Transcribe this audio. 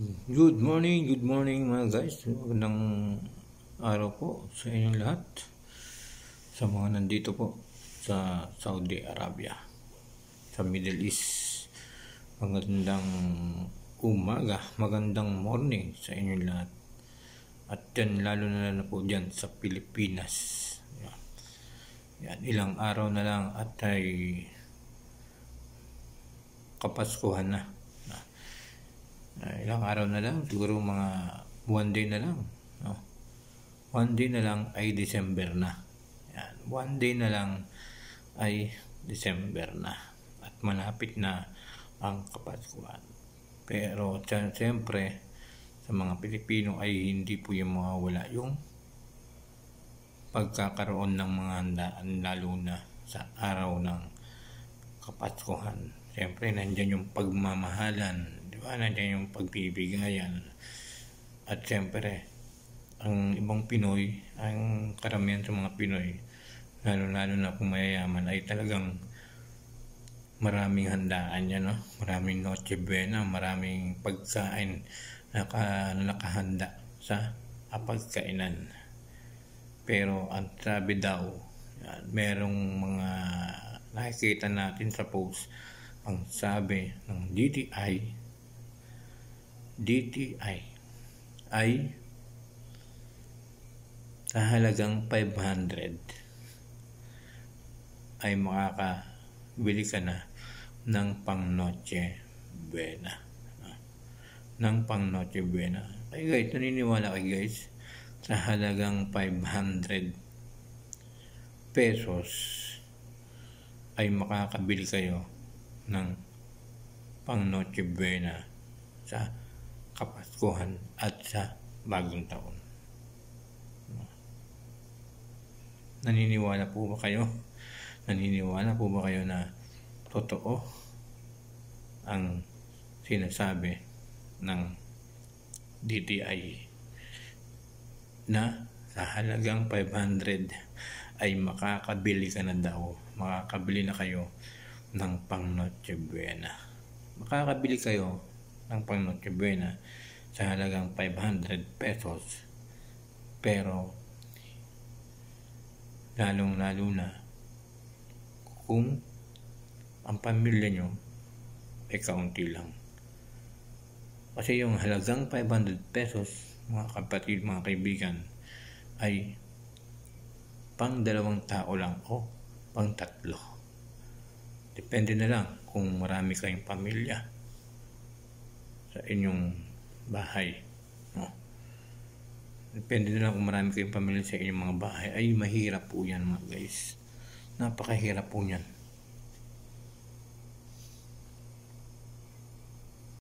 Good morning mga guys. Magandang araw po sa inyong lahat. Sa mga nandito po sa Saudi Arabia, sa Middle East. Magandang umaga, magandang morning sa inyong lahat. At yan, lalo na po dyan sa Pilipinas. Yan, ilang araw na lang at ay Kapaskuhan na. Ilang araw na lang, siguro mga one day na lang, no? One day na lang ay December na. Yan, one day na lang ay December na at malapit na ang Kapaskuhan. Pero siyempre sa mga Pilipino ay hindi po yung mawawala yung pagkakaroon ng mga handaan, lalo na sa araw ng Kapaskuhan. Siyempre nandiyan yung pagmamahalan, nandiyan yung pagbibigayan. At siyempre ang ibang Pinoy, ang karamihan sa mga Pinoy, lalo na kung mayayaman, ay talagang maraming handaan yan, no? Maraming Noche Buena, maraming pagkain na nakahanda sa pagkainan. Pero ang sabi daw, yan, merong mga nakikita natin sa post, ang sabi ng DTI ay sa halagang 500 ay makakabili ka na ng pang Noche Buena. Ng pang Noche Buena. Ay guys, naniniwala kayo guys, sa halagang 500 pesos ay makakabili kayo ng pang Noche Buena sa Kapaskuhan at sa Bagong Taon. Naniniwala po ba kayo? Naniniwala po ba kayo na totoo ang sinasabi ng DTI na sa halagang 500 ay makakabili ka na daw, makakabili na kayo ng pang Noche Buena. Makakabili kayo ng pang Noche Buena sa halagang 500 pesos. Pero lalong-lalo na kung ang pamilya nyo ay kaunti lang. Kasi yung halagang 500 pesos, mga kapatid, mga kaibigan, ay pang 2 tao lang o pang 3. Depende na lang kung marami kayong pamilya sa inyong bahay, no? Depende na lang kung marami kayong pamilya sa inyong mga bahay. Ay mahirap po yan mga guys, napakahirap po yan.